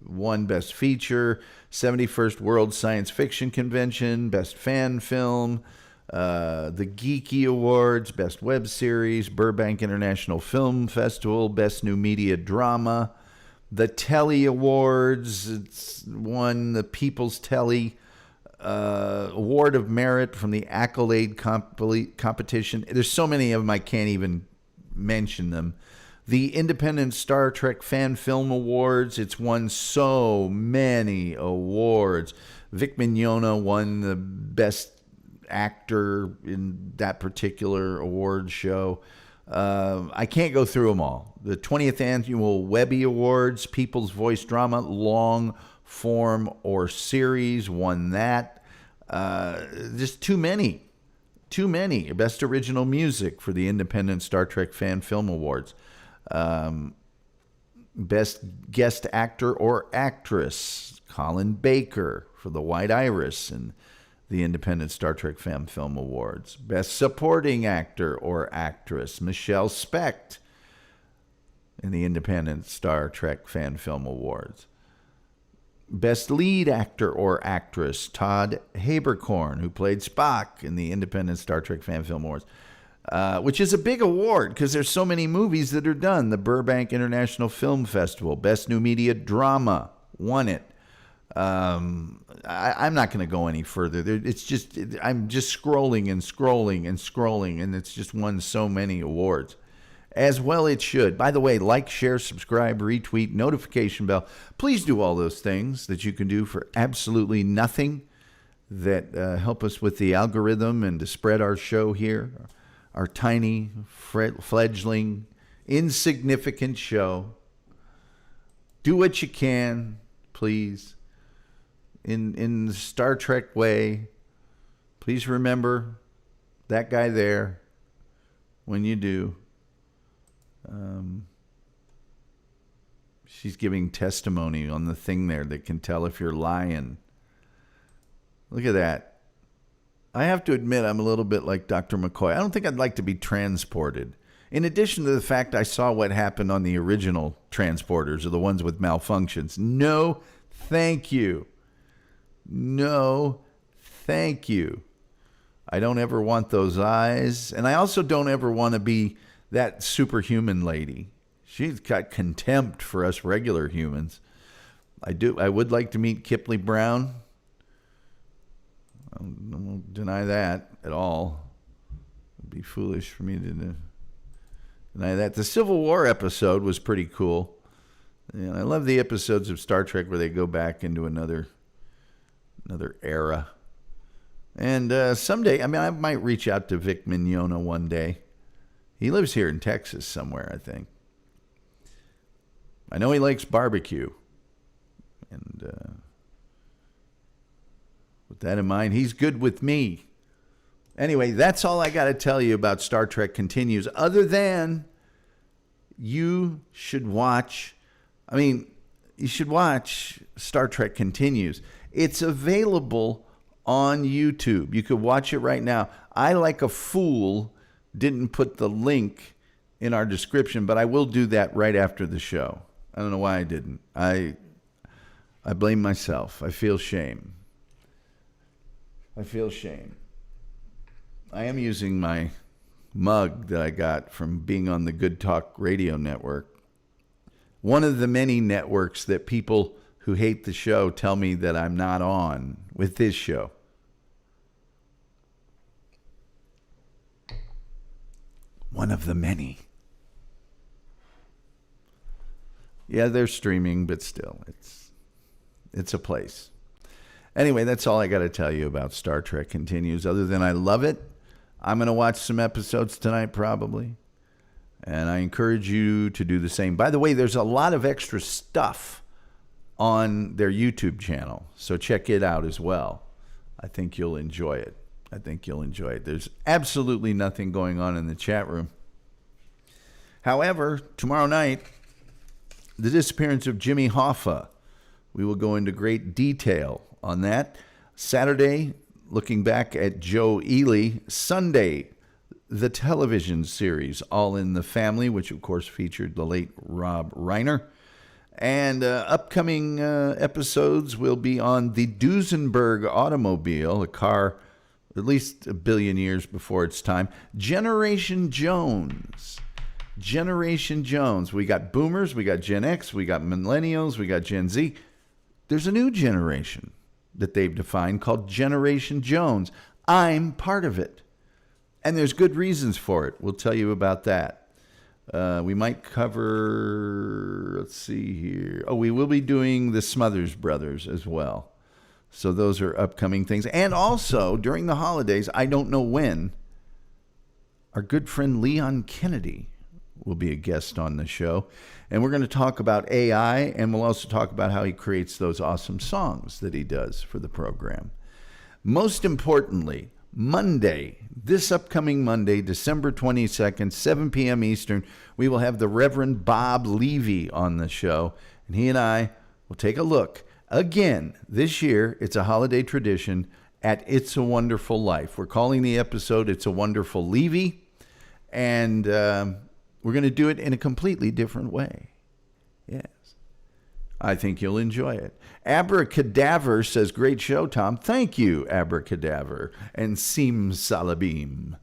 won Best Feature, 71st World Science Fiction Convention, Best Fan Film, the Geeky Awards, Best Web Series, Burbank International Film Festival, Best New Media Drama, the Telly Awards. It's won the People's Telly Award of Merit from the Accolade competition. There's so many of them I can't even mention them. The Independent Star Trek Fan Film Awards. It's won so many awards. Vic Mignogna won the Best Actor in that particular award show. I can't go through them all. The 20th Annual Webby Awards, People's Voice Drama, Long Form or Series won that. Just too many. Best Original Music for the Independent Star Trek Fan Film Awards. Best Guest Actor or Actress, Colin Baker for The White Iris and the Independent Star Trek Fan Film Awards. Best Supporting Actor or Actress, Michelle Specht in the Independent Star Trek Fan Film Awards. Best Lead Actor or Actress, Todd Haberkorn, who played Spock in the Independent Star Trek Fan Film Awards, which is a big award because there's so many movies that are done. The Burbank International Film Festival, Best New Media Drama, won it. I'm not going to go any further. It's just, I'm just scrolling, and it's just won so many awards. As well it should. By the way, like, share, subscribe, retweet, notification bell. Please do all those things that you can do for absolutely nothing that help us with the algorithm and to spread our show here, our tiny, fledgling, insignificant show. Do what you can, please. In the Star Trek way, please remember that guy there when you do. She's giving testimony on the thing there that can tell if you're lying. Look at that. I have to admit I'm a little bit like Dr. McCoy. I don't think I'd like to be transported. In addition to the fact I saw what happened on the original transporters, or the ones with malfunctions. No, thank you. No, thank you. I don't ever want those eyes. And I also don't ever want to be that superhuman lady. She's got contempt for us regular humans. I would like to meet Kipley Brown. I won't deny that at all. It'd be foolish for me to deny that. The Civil War episode was pretty cool. And I love the episodes of Star Trek where they go back into another era. And someday, I mean, I might reach out to Vic Mignogna one day. He lives here in Texas somewhere, I think. I know he likes barbecue. And with that in mind, he's good with me. Anyway, that's all I got to tell you about Star Trek Continues, other than you should watch Star Trek Continues. It's available on YouTube. You could watch it right now. I, like a fool, didn't put the link in our description, but I will do that right after the show. I don't know why I didn't. I blame myself. I feel shame. I am using my mug that I got from being on the Good Talk Radio Network. One of the many networks that people who hate the show tell me that I'm not on with this show. One of the many. Yeah, they're streaming, but still, it's a place. Anyway, that's all I got to tell you about Star Trek Continues, other than I love it. I'm going to watch some episodes tonight, probably. And I encourage you to do the same. By the way, there's a lot of extra stuff on their YouTube channel, so check it out as well. I think you'll enjoy it. There's absolutely nothing going on in the chat room. However, tomorrow night, the disappearance of Jimmy Hoffa. We will go into great detail on that. Saturday, looking back at Joe Ely. Sunday, the television series All in the Family, which of course featured the late Rob Reiner. And upcoming episodes will be on the Duesenberg automobile, a car at least a billion years before its time. Generation Jones. Generation Jones. We got boomers, we got Gen X, we got millennials, we got Gen Z. There's a new generation that they've defined called Generation Jones. I'm part of it. And there's good reasons for it. We'll tell you about that. We might cover, let's see here. Oh, we will be doing the Smothers Brothers as well. So those are upcoming things. And also, during the holidays, I don't know when, our good friend Leon Kennedy will be a guest on the show. And we're going to talk about AI, and we'll also talk about how he creates those awesome songs that he does for the program. Most importantly, Monday, this upcoming Monday, December 22nd, 7 p.m. Eastern, we will have the Reverend Bob Levy on the show, and he and I will take a look. Again, this year, it's a holiday tradition at It's a Wonderful Life. We're calling the episode It's a Wonderful Levy, and we're going to do it in a completely different way. Yes. I think you'll enjoy it. Abracadaver says, great show, Tom. Thank you, Abracadaver. And Sim Salabim.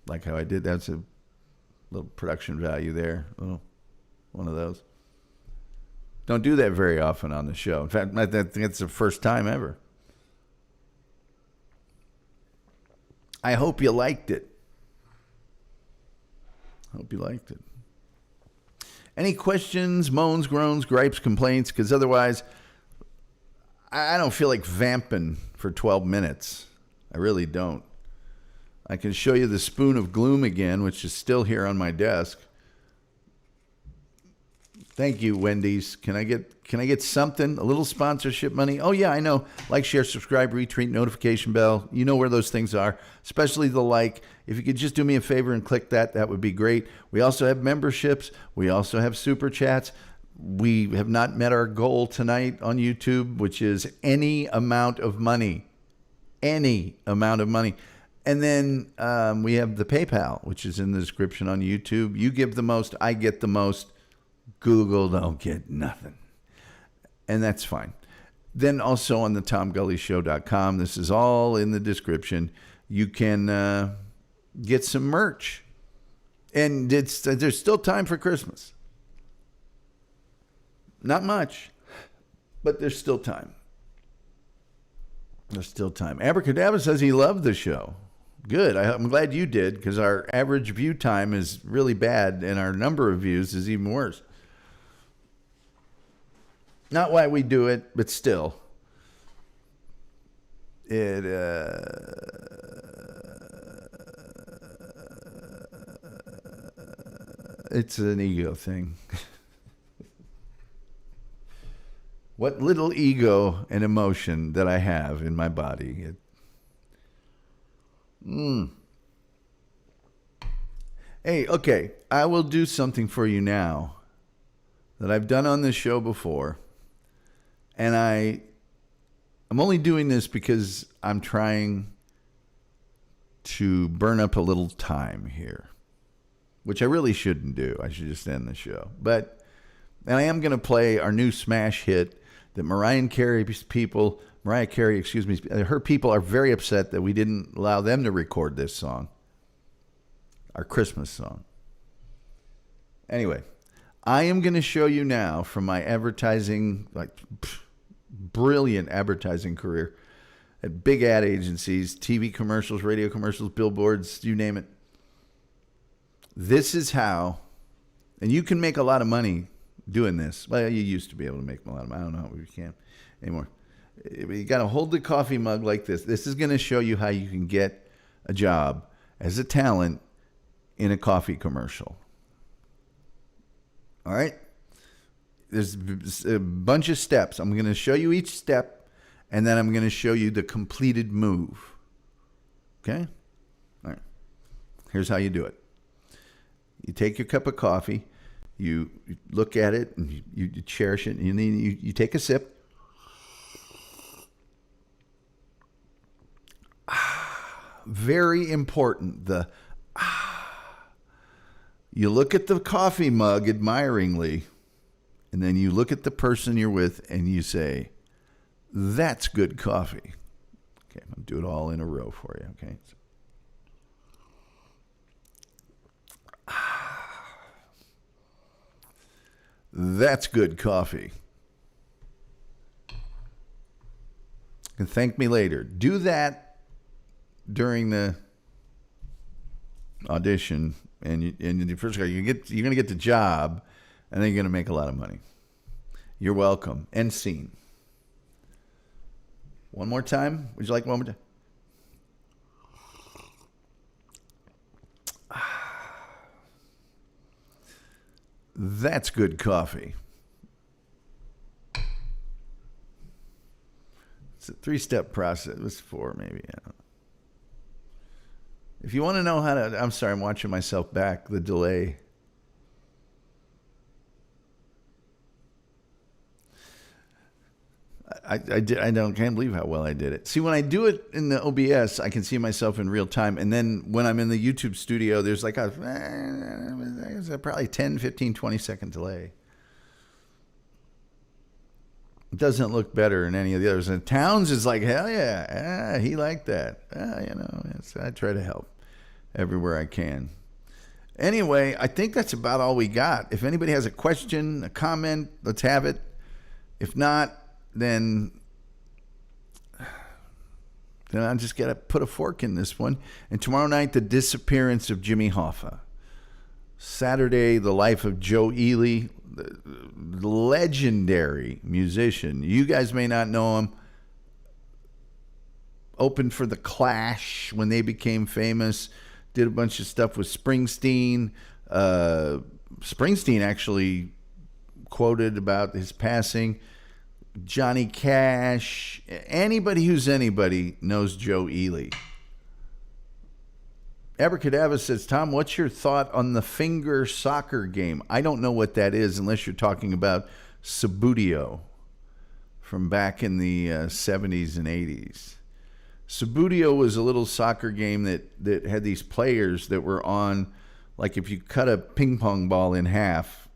Like how I did. That's a little production value there. Oh, one of those. Don't do that very often on the show. In fact, I think it's the first time ever. I hope you liked it. Hope you liked it. Any questions, moans, groans, gripes, complaints? Because otherwise, I don't feel like vamping for 12 minutes. I really don't. I can show you the spoon of gloom again, which is still here on my desk. Thank you, Wendy's. Can I get something? A little sponsorship money? Oh, yeah, I know. Like, share, subscribe, retweet, notification bell. You know where those things are, especially the like. If you could just do me a favor and click that, that would be great. We also have memberships. We also have super chats. We have not met our goal tonight on YouTube, which is any amount of money. Any amount of money. And then we have the PayPal, which is in the description on YouTube. You give the most, I get the most. Google don't get nothing. And that's fine. Then also on the TomGulleyShow.com, this is all in the description. You can get some merch. And there's still time for Christmas. Not much, but there's still time. There's still time. Abracadabra says he loved the show. Good. I'm glad you did, because our average view time is really bad, and our number of views is even worse. Not why we do it, but still. It's an ego thing. What little ego and emotion that I have in my body. Hey, okay, I will do something for you now that I've done on this show before. And I'm only doing this because I'm trying to burn up a little time here, which I really shouldn't do. I should just end the show. And I am going to play our new smash hit that Mariah Carey, her people are very upset that we didn't allow them to record this song, our Christmas song. Anyway, I am going to show you now from my advertising, brilliant advertising career at big ad agencies, TV commercials, radio commercials, billboards, you name it. This is how, and you can make a lot of money doing this. Well, you used to be able to make a lot of money. I don't know if you can anymore. You got to hold the coffee mug like this. This is going to show you how you can get a job as a talent in a coffee commercial. All right? There's a bunch of steps. I'm going to show you each step, and then I'm going to show you the completed move. Okay? All right. Here's how you do it. You take your cup of coffee, you look at it, and you cherish it, and then you take a sip. very important. You look at the coffee mug admiringly, and then you look at the person you're with and you say, that's good coffee. Okay, I'm going to do it all in a row for you, okay? That's good coffee. You can thank me later. Do that during the audition, and first of all, you're going to get the job, and then you're going to make a lot of money. You're welcome. End scene. One more time. Would you like one more time? That's good coffee. It's a 3-step process. It was 4 maybe. I don't know. If you want to know how to... I'm sorry, I'm watching myself back. The delay. I can't believe how well I did it. See, when I do it in the OBS, I can see myself in real time. And then when I'm in the YouTube studio, there's like a probably 10, 15, 20-second delay. It doesn't look better than any of the others. And Towns is like, hell yeah. He liked that. I try to help everywhere I can. Anyway, I think that's about all we got. If anybody has a question, a comment, let's have it. If not, then I just got to put a fork in this one. And tomorrow night, the disappearance of Jimmy Hoffa. Saturday, the life of Joe Ely, the legendary musician. You guys may not know him. Opened for The Clash when they became famous. Did a bunch of stuff with Springsteen. Springsteen actually quoted about his passing. Johnny Cash, anybody who's anybody knows Joe Ely. Abracadabra says, Tom, what's your thought on the finger soccer game? I don't know what that is unless you're talking about Subbuteo from back in the 70s and 80s. Subbuteo was a little soccer game that had these players that were on, like if you cut a ping pong ball in half,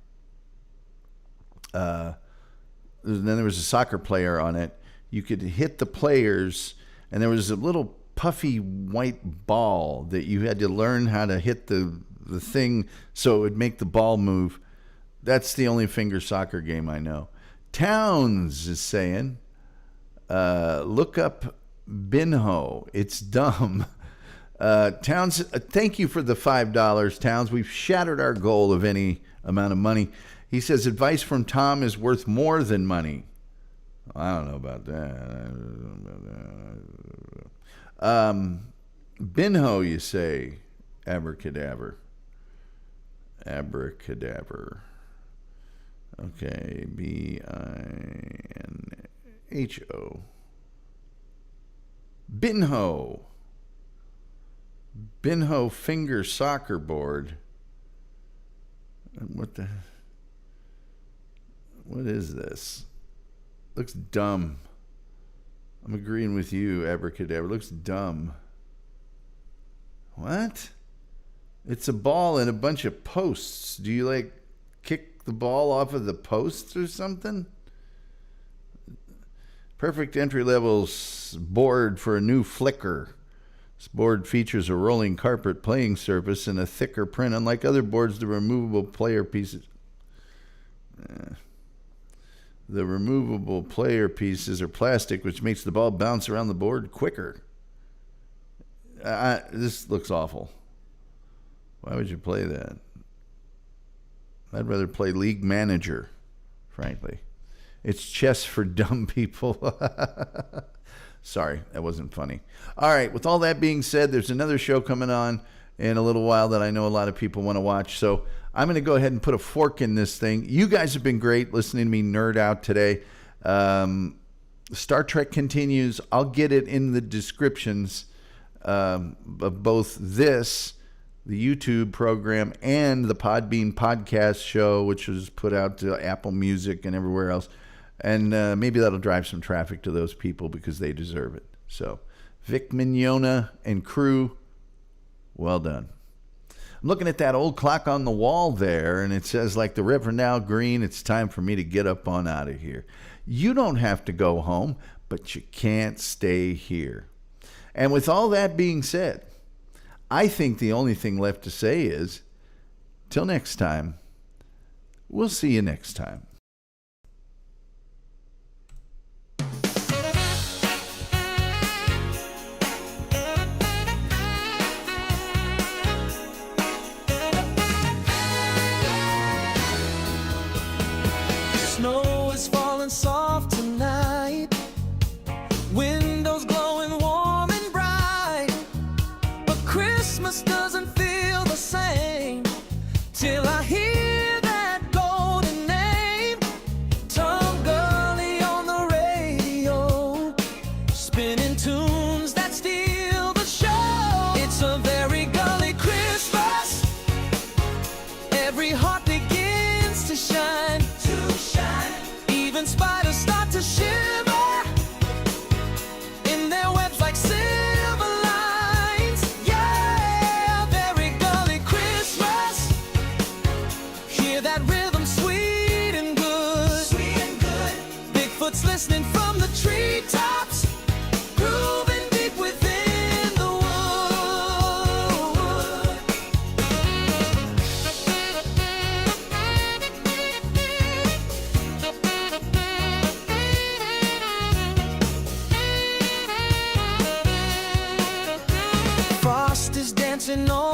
then there was a soccer player on it. You could hit the players, and there was a little puffy white ball that you had to learn how to hit the thing so it would make the ball move. That's the only finger soccer game I know. Towns is saying, look up Binho. It's dumb. Towns, thank you for the $5, Towns. We've shattered our goal of any amount of money. He says advice from Tom is worth more than money. I don't know about that. Binho, you say? Abracadabra. Abracadabra. Okay, Binho. Binho. Binho finger soccer board. What is this? Looks dumb. I'm agreeing with you, Abracadabra. Looks dumb. What? It's a ball and a bunch of posts. Do you like kick the ball off of the posts or something? Perfect entry-level board for a new flicker. This board features a rolling carpet playing surface and a thicker print. Unlike other boards, the removable player pieces... The removable player pieces are plastic, which makes the ball bounce around the board quicker. This looks awful. Why would you play that? I'd rather play League Manager, frankly. It's chess for dumb people. Sorry, that wasn't funny. All right, with all that being said, there's another show coming on in a little while that I know a lot of people want to watch. So I'm going to go ahead and put a fork in this thing. You guys have been great listening to me nerd out today. Star Trek continues. I'll get it in the descriptions of both this, the YouTube program, and the Podbean podcast show, which was put out to Apple Music and everywhere else. And maybe that'll drive some traffic to those people because they deserve it. So Vic Mignogna and crew, well done. I'm looking at that old clock on the wall there, and it says, like the river now green, it's time for me to get up on out of here. You don't have to go home, but you can't stay here. And with all that being said, I think the only thing left to say is, till next time, we'll see you next time. Snow is falling soft tonight, windows glowing warm and bright, but Christmas doesn't feel the same till I hear that golden name. Tom Gulley on the radio, spinning tunes that steal the show. It's a very gully Christmas, every heart begins to shine. Even spiders start to shiver in their webs like silver lines. Yeah, very gully Christmas. Hear that rhythm, sweet and good. Sweet and good. Bigfoot's listening from the treetops, grooving deep within the wood. Frost is dancing on